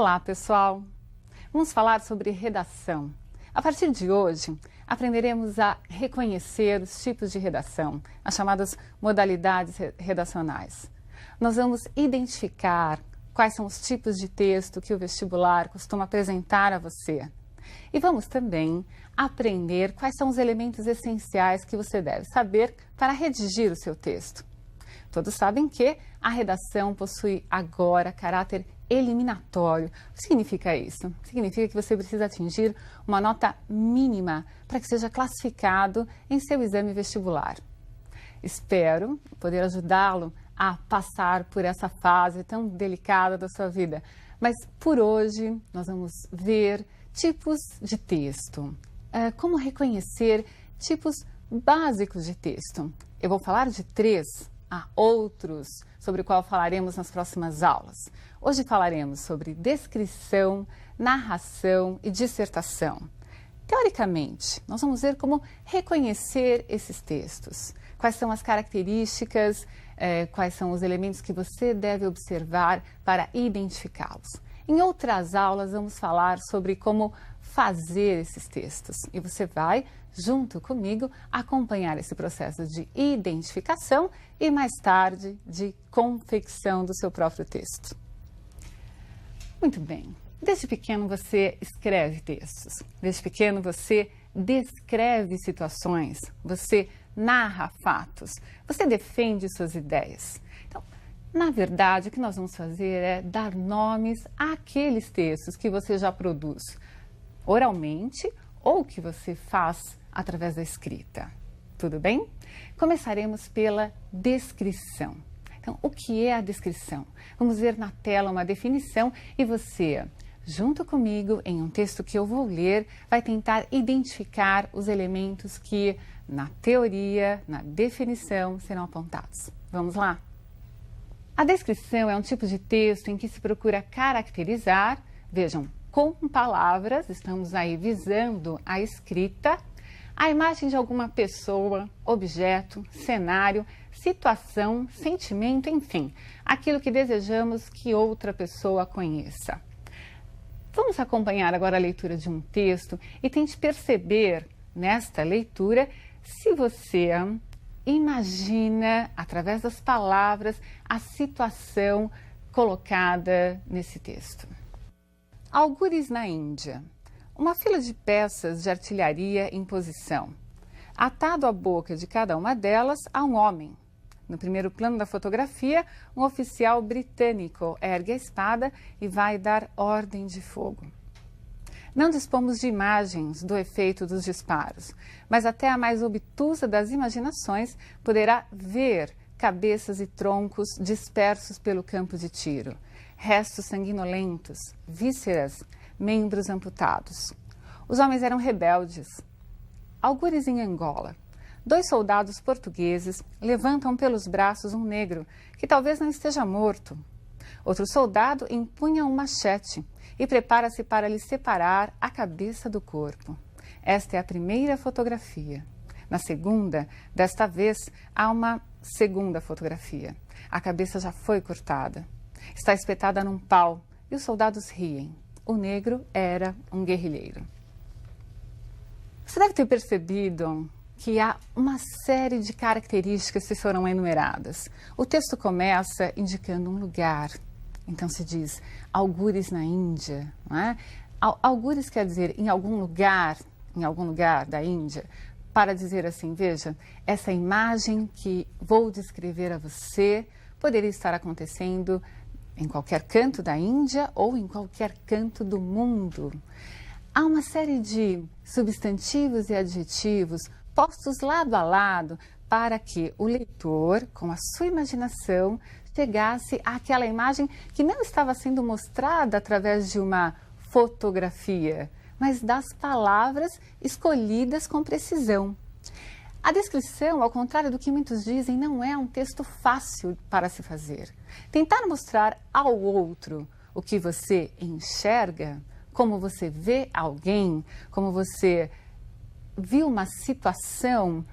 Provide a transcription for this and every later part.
Olá, pessoal! Vamos falar sobre redação. A partir de hoje, aprenderemos a reconhecer os tipos de redação, as chamadas modalidades redacionais. Nós vamos identificar quais são os tipos de texto que o vestibular costuma apresentar a você. E vamos também aprender quais são os elementos essenciais que você deve saber para redigir o seu texto. Todos sabem que a redação possui agora caráter eliminatório. O que significa isso? Significa que você precisa atingir uma nota mínima para que seja classificado em seu exame vestibular. Espero poder ajudá-lo a passar por essa fase tão delicada da sua vida. Mas por hoje nós vamos ver tipos de texto. Como reconhecer tipos básicos de texto. Eu vou falar de 3. Há outros sobre o qual falaremos nas próximas aulas. Hoje falaremos sobre descrição, narração e dissertação. Teoricamente, nós vamos ver como reconhecer esses textos. Quais são as características, quais são os elementos que você deve observar para identificá-los. Em outras aulas, vamos falar sobre como fazer esses textos. E você vai, junto comigo, acompanhar esse processo de identificação e, mais tarde, de confecção do seu próprio texto. Muito bem. Desde pequeno você escreve textos. Desde pequeno você descreve situações. Você narra fatos. Você defende suas ideias. Então, na verdade, o que nós vamos fazer é dar nomes àqueles textos que você já produz oralmente ou que você faz através da escrita. Tudo bem? Começaremos pela descrição. Então, o que é a descrição? Vamos ver na tela uma definição e você, junto comigo, em um texto que eu vou ler, vai tentar identificar os elementos que, na teoria, na definição, serão apontados. Vamos lá? A descrição é um tipo de texto em que se procura caracterizar, vejam, com palavras, estamos aí visando a escrita, a imagem de alguma pessoa, objeto, cenário, situação, sentimento, enfim, aquilo que desejamos que outra pessoa conheça. Vamos acompanhar agora a leitura de um texto e tente perceber nesta leitura se você imagina, através das palavras, a situação colocada nesse texto. Algures na Índia. Uma fila de peças de artilharia em posição. Atado à boca de cada uma delas há um homem. No primeiro plano da fotografia, um oficial britânico ergue a espada e vai dar ordem de fogo. Não dispomos de imagens do efeito dos disparos, mas até a mais obtusa das imaginações poderá ver cabeças e troncos dispersos pelo campo de tiro, restos sanguinolentos, vísceras, membros amputados. Os homens eram rebeldes. Algures em Angola. 2 soldados portugueses levantam pelos braços um negro que talvez não esteja morto. Outro soldado empunha um machete e prepara-se para lhe separar a cabeça do corpo. Esta é a primeira fotografia. Na segunda, desta vez, há uma segunda fotografia. A cabeça já foi cortada. Está espetada num pau e os soldados riem. O negro era um guerrilheiro. Você deve ter percebido que há uma série de características que foram enumeradas. O texto começa indicando um lugar. Então se diz, algures na Índia. Não é? Algures quer dizer em algum lugar da Índia, para dizer assim, veja, essa imagem que vou descrever a você poderia estar acontecendo em qualquer canto da Índia ou em qualquer canto do mundo. Há uma série de substantivos e adjetivos postos lado a lado para que o leitor, com a sua imaginação, chegasse àquela imagem que não estava sendo mostrada através de uma fotografia, mas das palavras escolhidas com precisão. A descrição, ao contrário do que muitos dizem, não é um texto fácil para se fazer. Tentar mostrar ao outro o que você enxerga, como você vê alguém, como você viu uma situação,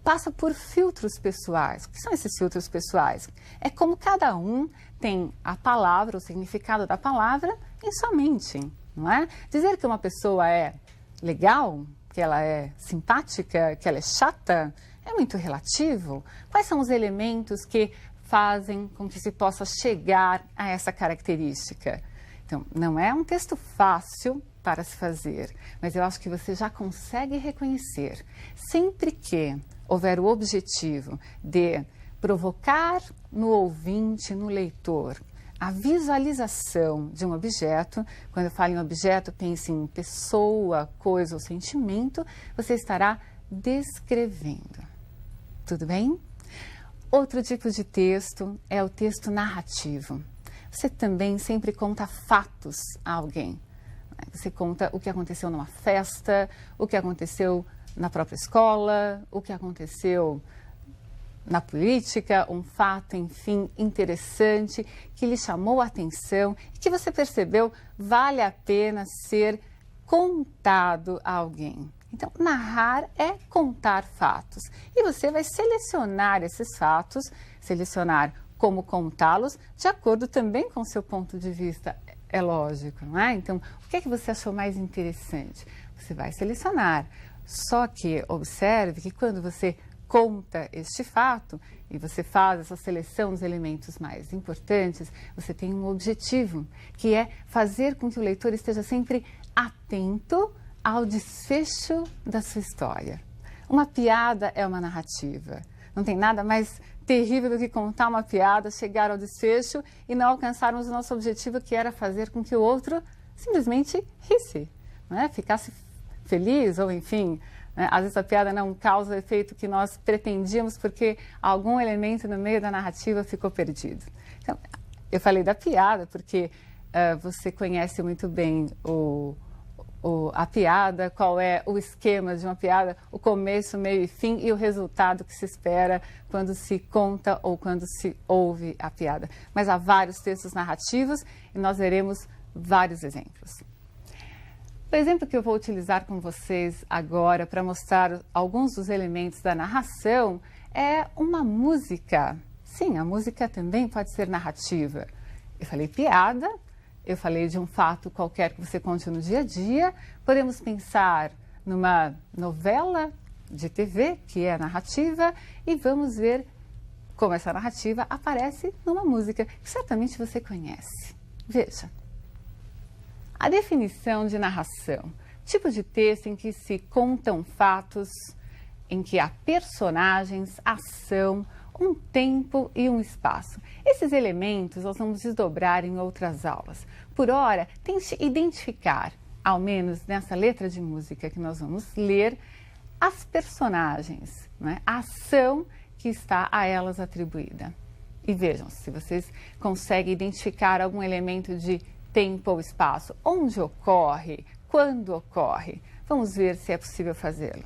passa por filtros pessoais. O que são esses filtros pessoais? É como cada um tem a palavra, o significado da palavra em sua mente, não é? Dizer que uma pessoa é legal, que ela é simpática, que ela é chata, é muito relativo. Quais são os elementos que fazem com que se possa chegar a essa característica? Então, não é um texto fácil para se fazer, mas eu acho que você já consegue reconhecer. Sempre que houver o objetivo de provocar no ouvinte, no leitor, a visualização de um objeto, quando eu falo em objeto, pense em pessoa, coisa ou sentimento, você estará descrevendo. Tudo bem? Outro tipo de texto é o texto narrativo. Você também sempre conta fatos a alguém. Você conta o que aconteceu numa festa, o que aconteceu na própria escola, o que aconteceu na política, um fato, enfim, interessante, que lhe chamou a atenção e que você percebeu vale a pena ser contado a alguém. Então, narrar é contar fatos. E você vai selecionar esses fatos, selecionar como contá-los, de acordo também com o seu ponto de vista, é lógico, não é? Então, o que é que você achou mais interessante? Você vai selecionar. Só que observe que quando você conta este fato e você faz essa seleção dos elementos mais importantes, você tem um objetivo, que é fazer com que o leitor esteja sempre atento ao desfecho da sua história. Uma piada é uma narrativa. Não tem nada mais terrível do que contar uma piada, chegar ao desfecho e não alcançarmos o nosso objetivo, que era fazer com que o outro simplesmente risse, né? Ficasse feliz ou enfim, né? Às vezes a piada não causa o efeito que nós pretendíamos porque algum elemento no meio da narrativa ficou perdido. Então, eu falei da piada porque você conhece muito bem a piada, qual é o esquema de uma piada, o começo, meio e fim e o resultado que se espera quando se conta ou quando se ouve a piada. Mas há vários textos narrativos e nós veremos vários exemplos. O exemplo que eu vou utilizar com vocês agora para mostrar alguns dos elementos da narração é uma música. Sim, a música também pode ser narrativa. Eu falei piada, eu falei de um fato qualquer que você conte no dia a dia. Podemos pensar numa novela de TV, que é narrativa, e vamos ver como essa narrativa aparece numa música que certamente você conhece. Veja. A definição de narração: tipo de texto em que se contam fatos, em que há personagens, ação, um tempo e um espaço. Esses elementos nós vamos desdobrar em outras aulas. Por ora, tente identificar, ao menos nessa letra de música que nós vamos ler, as personagens, né? A ação que está a elas atribuída. E vejam se vocês conseguem identificar algum elemento de tempo ou espaço, onde ocorre, quando ocorre. Vamos ver se é possível fazê-lo.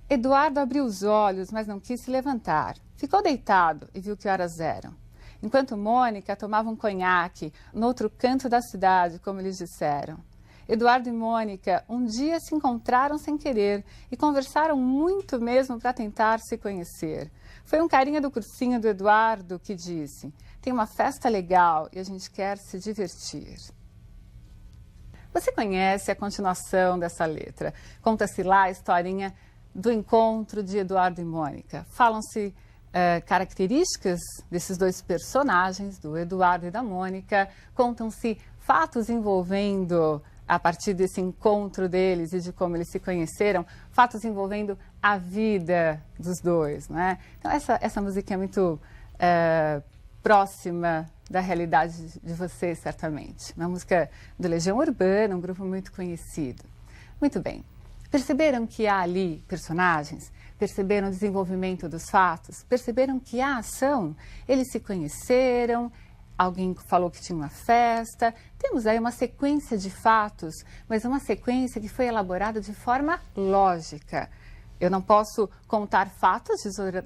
Eduardo abriu os olhos, mas não quis se levantar. Ficou deitado e viu que horas eram. Enquanto Mônica tomava um conhaque no outro canto da cidade, como eles disseram. Eduardo e Mônica um dia se encontraram sem querer e conversaram muito mesmo para tentar se conhecer. Foi um carinha do cursinho do Eduardo que disse: tem uma festa legal e a gente quer se divertir. Você conhece a continuação dessa letra? Conta-se lá a historinha do encontro de Eduardo e Mônica. Falam-se características desses dois personagens, do Eduardo e da Mônica. Contam-se fatos envolvendo, a partir desse encontro deles e de como eles se conheceram, fatos envolvendo a vida dos dois, não é? Então, essa música é muito próxima da realidade de vocês, certamente. Uma música do Legião Urbana, um grupo muito conhecido. Muito bem. Perceberam que há ali personagens? Perceberam o desenvolvimento dos fatos? Perceberam que há ação? Eles se conheceram, alguém falou que tinha uma festa. Temos aí uma sequência de fatos, mas uma sequência que foi elaborada de forma lógica. Eu não posso contar fatos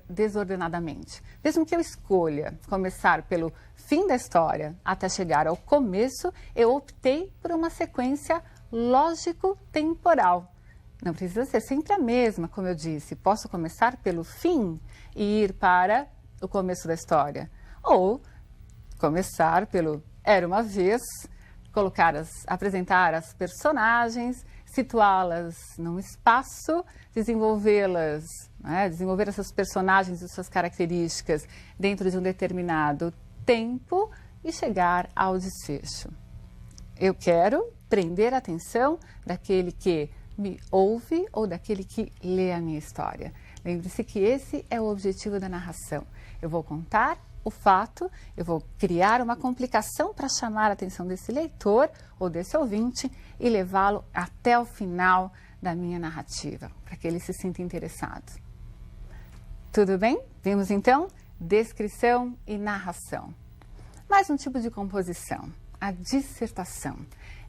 desordenadamente. Mesmo que eu escolha começar pelo fim da história até chegar ao começo, eu optei por uma sequência lógico-temporal. Não precisa ser sempre a mesma, como eu disse. Posso começar pelo fim e ir para o começo da história. Ou começar pelo era uma vez, apresentar as personagens, situá-las num espaço, desenvolvê-las, desenvolver essas personagens e suas características dentro de um determinado tempo e chegar ao desfecho. Eu quero prender a atenção daquele que me ouve ou daquele que lê a minha história. Lembre-se que esse é o objetivo da narração. Eu vou contar o fato, eu vou criar uma complicação para chamar a atenção desse leitor ou desse ouvinte e levá-lo até o final da minha narrativa, para que ele se sinta interessado. Tudo bem? Vimos então descrição e narração. Mais um tipo de composição, a dissertação.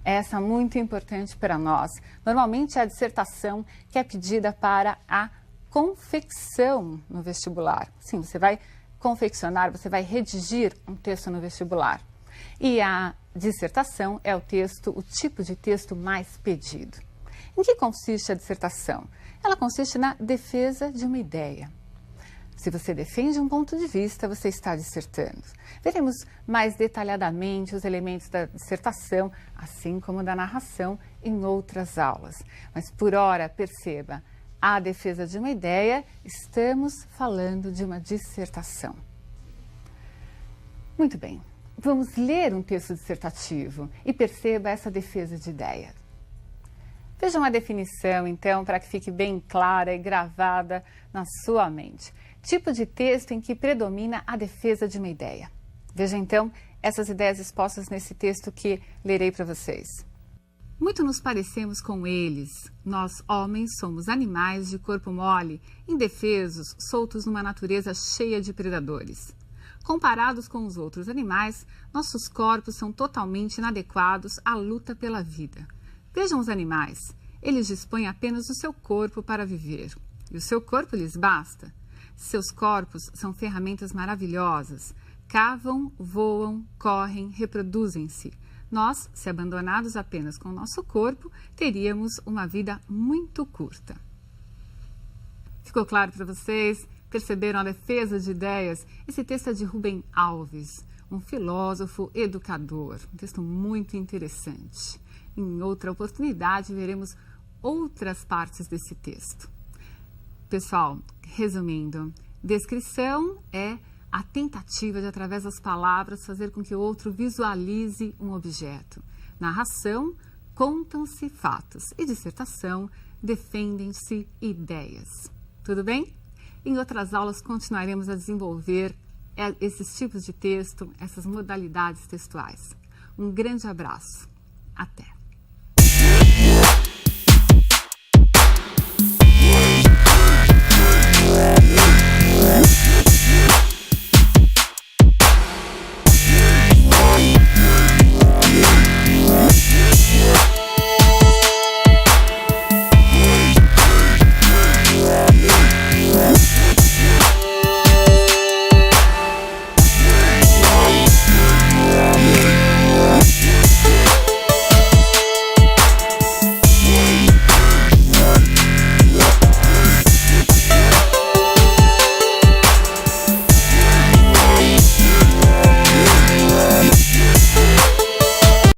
Essa é muito importante para nós. Normalmente é a dissertação que é pedida para a confecção no vestibular. Sim, você vai confeccionar, você vai redigir um texto no vestibular. E a dissertação é o tipo de texto mais pedido. Em que consiste a dissertação? Ela consiste na defesa de uma ideia. Se você defende um ponto de vista, você está dissertando. Veremos mais detalhadamente os elementos da dissertação, assim como da narração, em outras aulas. Mas, por ora, perceba, a defesa de uma ideia, estamos falando de uma dissertação. Muito bem, vamos ler um texto dissertativo e perceba essa defesa de ideia. Veja uma definição, então, para que fique bem clara e gravada na sua mente. Tipo de texto em que predomina a defesa de uma ideia. Veja, então, essas ideias expostas nesse texto que lerei para vocês. Muito nos parecemos com eles. Nós, homens, somos animais de corpo mole, indefesos, soltos numa natureza cheia de predadores. Comparados com os outros animais, nossos corpos são totalmente inadequados à luta pela vida. Vejam os animais. Eles dispõem apenas do seu corpo para viver. E o seu corpo lhes basta. Seus corpos são ferramentas maravilhosas. Cavam, voam, correm, reproduzem-se. Nós, se abandonados apenas com o nosso corpo, teríamos uma vida muito curta. Ficou claro para vocês? Perceberam a defesa de ideias? Esse texto é de Rubem Alves, um filósofo educador. Um texto muito interessante. Em outra oportunidade, veremos outras partes desse texto. Pessoal, resumindo, descrição é a tentativa de, através das palavras, fazer com que o outro visualize um objeto. Narração, contam-se fatos. E dissertação, defendem-se ideias. Tudo bem? Em outras aulas, continuaremos a desenvolver esses tipos de texto, essas modalidades textuais. Um grande abraço. Até!